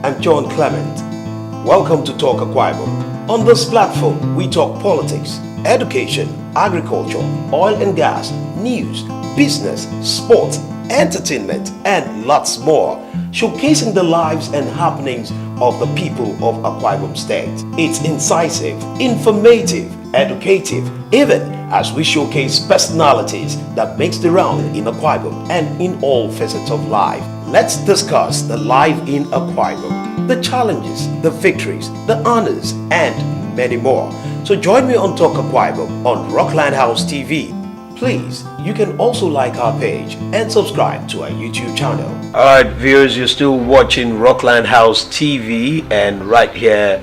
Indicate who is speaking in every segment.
Speaker 1: I'm John Clement. Welcome to Talk AKWA IBOM. On this platform, we talk politics, education, agriculture, oil and gas, news, business, sports, entertainment, and lots more, showcasing the lives and happenings of the people of AKWA IBOM State. It's incisive, informative, educative, even as we showcase personalities that makes the round in AKWA IBOM and in all facets of life. Let's discuss the life in AKWA IBOM, the challenges, the victories, the honors, and many more. So join me on Talk AKWA IBOM on Rockland House TV. Please, you can also like our page and subscribe to our YouTube channel. Alright viewers, you're still watching Rockland House TV, and right here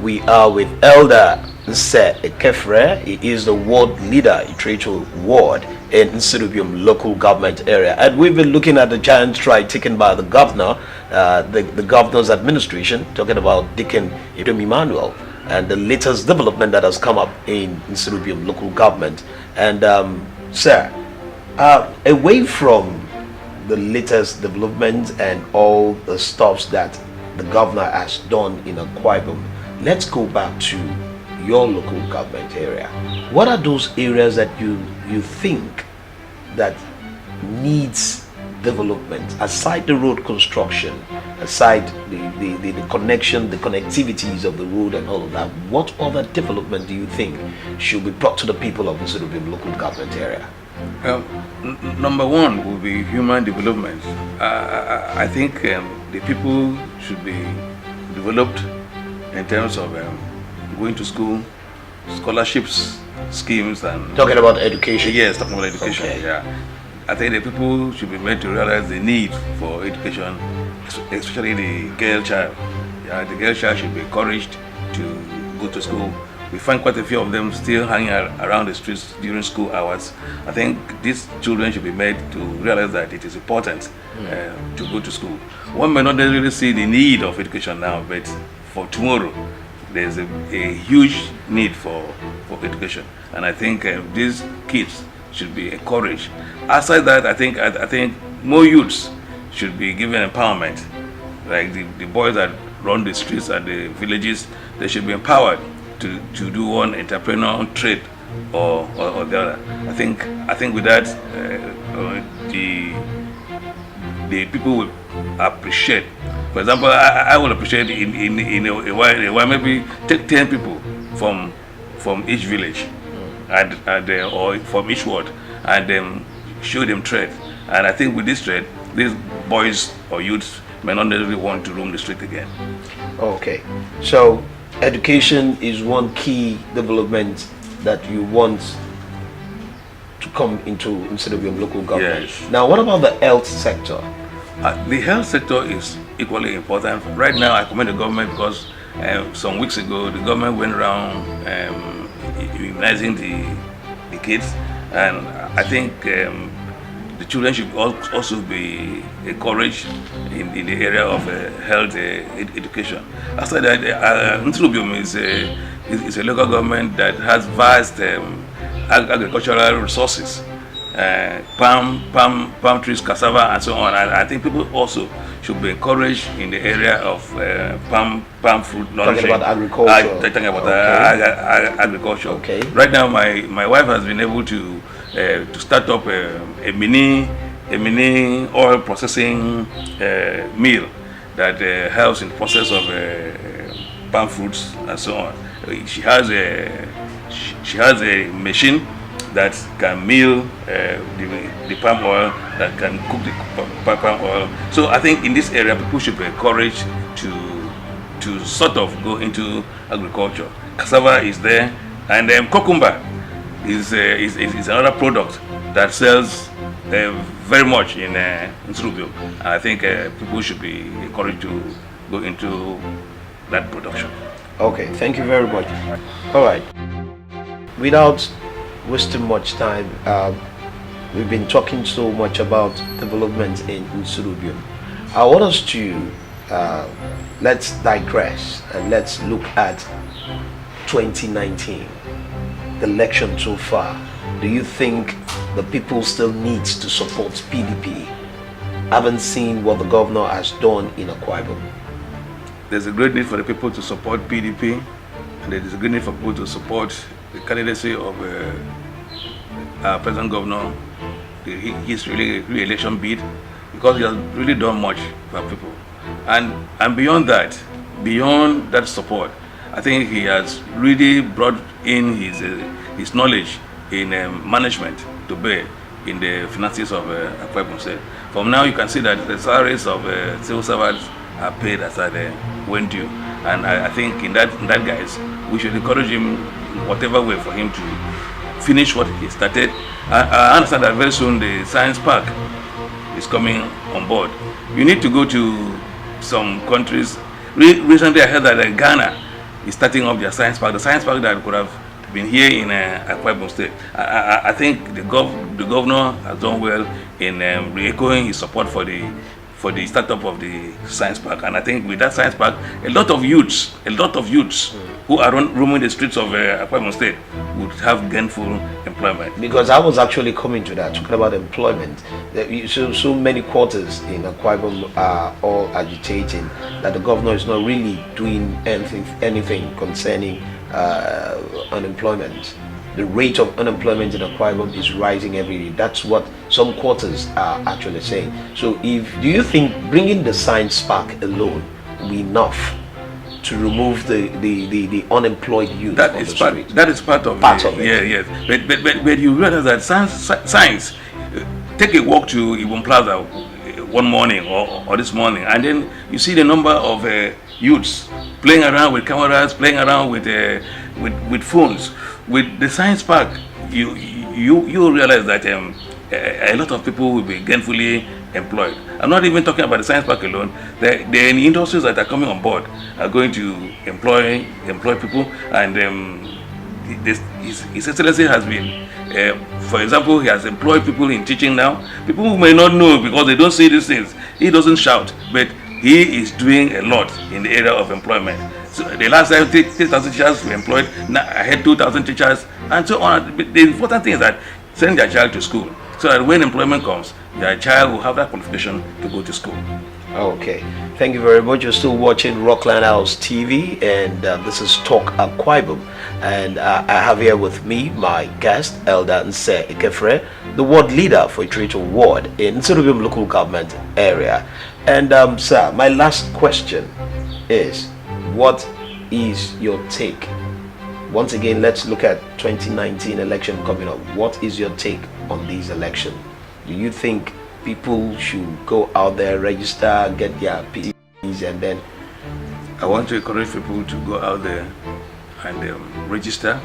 Speaker 1: we are with Elder NSE EKEFRE. He is the ward leader in Treacho Ward in Nsurubium local government area, and we've been looking at the giant strike taken by the governor, the governor's administration, talking about Deacon Idom Emmanuel and the latest development that has come up in Nsurubium local government. And sir, away from the latest development and all the stuffs that the governor has done in AKWA IBOM, let's go back to your local government area. What are those areas that you think that needs development, aside the road construction, aside the connection, the connectivities of the road and all of that? What other development do you think should be brought to the people of the Nsurubium local government area?
Speaker 2: Number one will be human development. I think the people should be developed in terms of going to school, scholarships, schemes, and
Speaker 1: talking about education.
Speaker 2: Yes, talking about education. Okay. Yeah, I think the people should be made to realize the need for education, especially the girl child. Yeah, the girl child should be encouraged to go to school. We find quite a few of them still hanging around the streets during school hours. I think these children should be made to realize that it is important to go to school. One may not really see the need of education now, but for tomorrow, there's a huge need for education, and I think these kids should be encouraged. Aside that, I think more youths should be given empowerment. Like the boys that run the streets and the villages, they should be empowered to do one entrepreneurial trade or the other. I think with that, the people will appreciate. For example, I would appreciate in a while maybe take 10 people from each village and or from each ward, and then show them trade. And I think with this trade, these boys or youths may not necessarily want to roam the street again.
Speaker 1: Okay, so education is one key development that you want to come into Nsurubium local government.
Speaker 2: Yes.
Speaker 1: Now, what about the health sector?
Speaker 2: The health sector is equally important. Right now, I commend the government because some weeks ago, the government went around immunizing the kids, and I think the children should also be encouraged in the area of health education. After that, Nsurubium is a local government that has vast agricultural resources. Palm trees, cassava, and so on. I think people also should be encouraged in the area of palm fruit nourishing.
Speaker 1: Talking about agriculture.
Speaker 2: Talking about agriculture.
Speaker 1: Okay.
Speaker 2: Right now, my wife has been able to start up a mini oil processing mill that helps in the process of palm fruits and so on. She has a machine that can mill the palm oil, that can cook the palm oil. So I think in this area, people should be encouraged to sort of go into agriculture. Cassava is there, and cucumber is another product that sells very much in Nsurubium. And I think people should be encouraged to go into that production.
Speaker 1: Okay, thank you very much. All right, without wasting much time, we've been talking so much about development in Nsurubium. I want us to let's digress and let's look at 2019, the election so far. Do you think the people still needs to support PDP? Haven't seen what the governor has done in AKWA IBOM.
Speaker 2: there's a great need for the people to support PDP, and there is a great need for people to support the candidacy of our present governor, his re-election bid, because he has really done much for people. And beyond that support, I think he has really brought in his knowledge in management to bear in the finances of AKWA Ibom State. From now, you can see that the salaries of civil servants are paid as they went due, and I think in that guise, we should encourage him in whatever way for him to finish what he started. I understand that very soon the science park is coming on board. You need to go to some countries. Recently, I heard that Ghana is starting up their science park. The science park that could have been here in AKWA Ibom State. I think the governor has done well in re-echoing his support for the startup of the science park. And I think with that science park, a lot of youths who are roaming the streets of AKWA Ibom State would have gainful employment.
Speaker 1: Because I was actually coming to that, talking about employment. So many quarters in AKWA Ibom are all agitating that the governor is not really doing anything concerning unemployment. The rate of unemployment in AKWA Ibom is rising every day. That's what some quarters are actually saying. So do you think bringing the science park alone will be enough to remove the unemployed youth
Speaker 2: that
Speaker 1: on
Speaker 2: is
Speaker 1: the
Speaker 2: part,
Speaker 1: street?
Speaker 2: That is part of
Speaker 1: it.
Speaker 2: Yeah, yes. But you realize that science take a walk to Ibom Plaza one morning or this morning, and then you see the number of youths playing around with cameras, playing around with phones. With the science park, you realize that a lot of people will be gainfully employed. I'm not even talking about the science park alone. The industries that are coming on board are going to employ people, and His Excellency has been, for example, he has employed people in teaching now. People who may not know because they don't see these things. He doesn't shout, but he is doing a lot in the area of employment. So the last time 3,000 teachers were employed. Now I had 2,000 teachers, and so on. But the important thing is that send your child to school, so that when employment comes, your child will have that qualification to go to school.
Speaker 1: Okay, thank you very much. You're still watching Rockland House TV, and this is Talk AKWA Ibom. And I have here with me my guest, Elder NSE EKEFRE, the ward leader for Itreto Ward in Nsuru local government area. And sir, my last question is, what is your take? Once again, let's look at 2019 election coming up. What is your take on this election? Do you think people should go out there, register, get their PVCs, and then?
Speaker 2: I want to encourage people to go out there and register,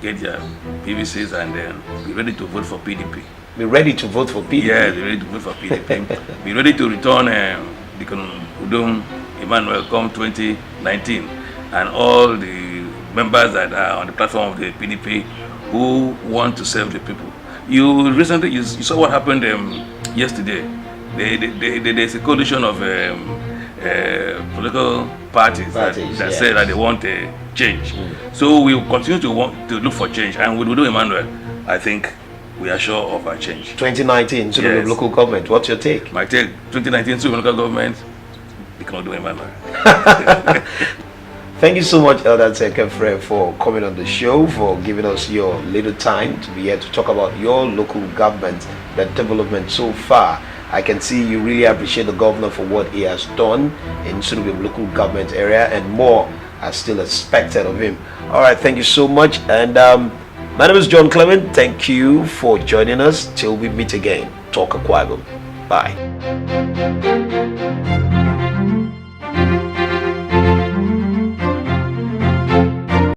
Speaker 2: get their PVCs, and then be ready to vote for PDP.
Speaker 1: Be ready to vote for PDP?
Speaker 2: Yeah, be ready to vote for PDP. Be ready to return Deacon Udom Emmanuel come 2019, and all the members that are on the platform of the PDP who want to serve the people. You recently you saw what happened yesterday. There's a coalition of political parties that
Speaker 1: yes,
Speaker 2: say that they want a change. So we will continue to look for change, and with Udom Emmanuel, I think we are sure of our change.
Speaker 1: 2019 yes. Local government. What's your take?
Speaker 2: My take: 2019 local government. We cannot do Emmanuel.
Speaker 1: Thank you so much, Elder NSE EKEFRE, for coming on the show, for giving us your little time to be here to talk about your local government, the development so far. I can see you really appreciate the governor for what he has done in Nsuru local government area, and more are still expected of him. All right, thank you so much. And my name is John Clement. Thank you for joining us. Till we meet again. Talk AKWA Ibom. Bye.